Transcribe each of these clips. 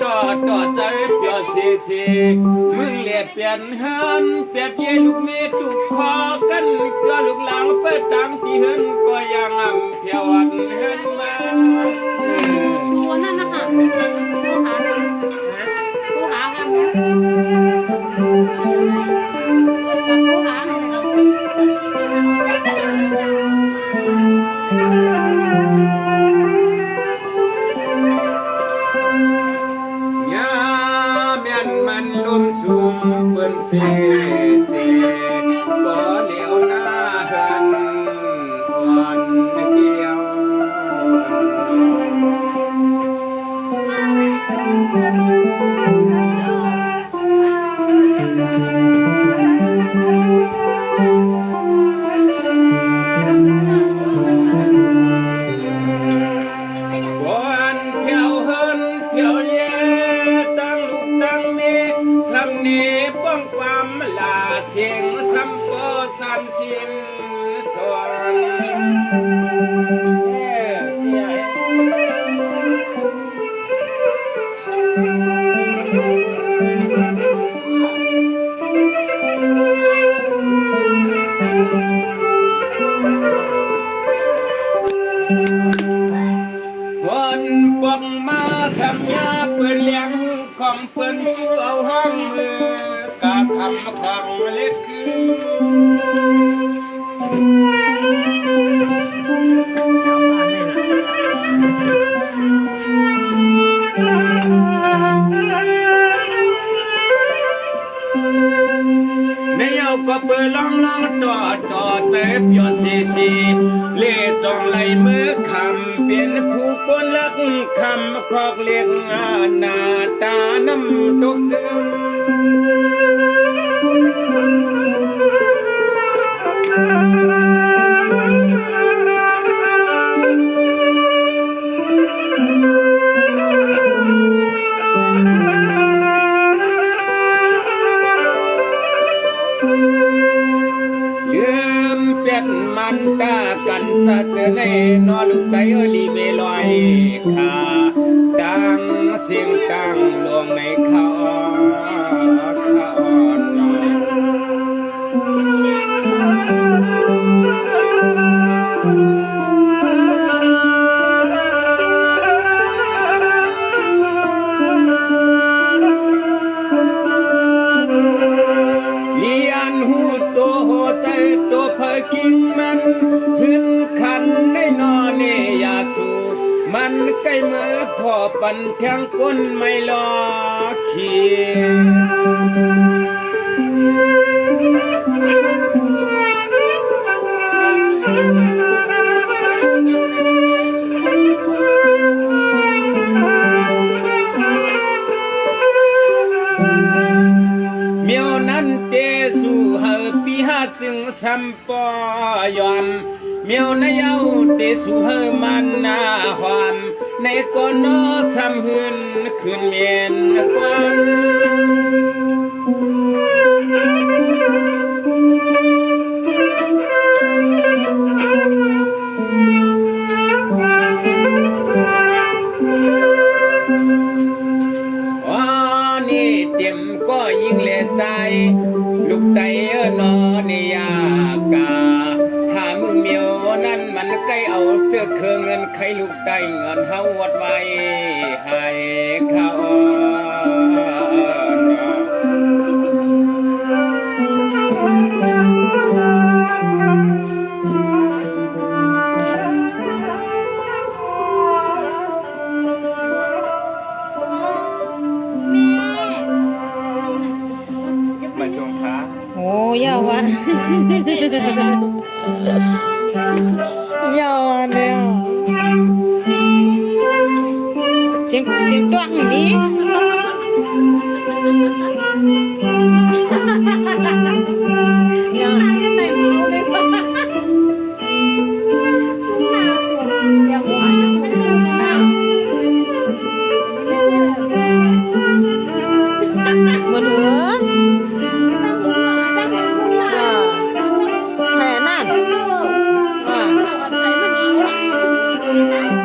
ต่อใจเปียเสีมึงเลียเปลี่ยนหันเปียเจลูกเมตุกคอกันก็ลูกหลังไปตามที่เฮินก็ยังเที่ยววันเฮินมาชัวนั่นนะคะผู้หากันผู้หามันลมสูงเปิ้นเสก็เหลียวหน้าเฮินวันเดียววันเที่ยวเฮินเที่ยวเย่ตั้งลูกตั้งเมสำนีป้องความลาเสียงสัมโพสันสินสวนวันปองมาทำยาเปื่อนเลี้ยงของเปื่อนผู้เอาห้องมือกาคำของเล็กในเอาก็เปิดลองต่อเจ็บยอดสีเล่จองไหลมือคำเป็นผู้คนลักคำคอกเลี้ยงหน้าตาน้ำตกซึมมันตากันสะเจในนอลูกไตลีเวลอยขาดังเสียงดังลวงในเขาเลียนหูโตโหใจโตเพอกินมันขึ้นขันในนอเนยาสูมันใกล้เมื่อพอปันแทงก้นไม่ลอเขีเมียวนั้นเตสู่เฮปีหาจึงสัมปอยอมเมียวนายเอาเตสู่เฮมันนาหอมในก่อนนอสัมหืนขึ้นเมียนกวนนี่เต็มก็ยิ่งเละใจลูกไตนอนิยากาถ้ามึงเมียวนั้นมันใกล้เอาเสื้อเครื่องเงินใครลูกไตเงินเฮาวัดไว้ให้เขาโอ้ยาวะยาวเนี่ยเสียงตัวนี้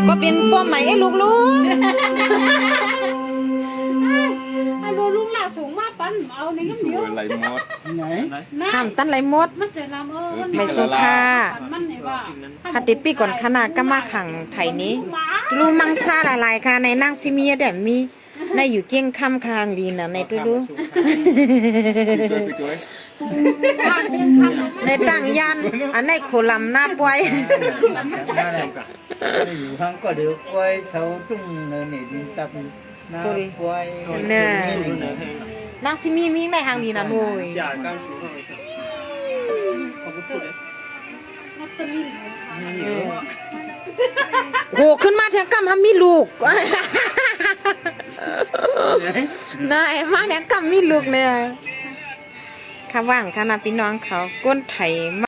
ก็เป็นป้อมใหม่ไอ้ลูก นเอาในน้ำเดียว ไหลหมด ไหน ห้ามตันไหลหมด มันจะลำมัน ไม่สุขา มันเนี่ยว่า คติปีก่อนขนาดก็มาขังไทยนี้รู้มังซาหลายๆค่ะในนางซิเมียแดมมีในอยู่เกี้ยงคำคางลีนะในตู้รู้ จุ้ย ในตั้งยันอันในโคลำหน้าปวย อยู่ข้างก็เดี๋ยวกล้วยเสาตุ้งเนินนี่ดินตับน้ากล้วย นางซิมีมีในหางลีนะโว้ย อย่าก้าวชูข้างขอบคุณ มัสมิน โหขึ้นมาเถียงกำทำมีลูกนายมาเถียงกำมีลูกเนี่ยข้าว่างข้านาพี่น้องเขาก้นไถ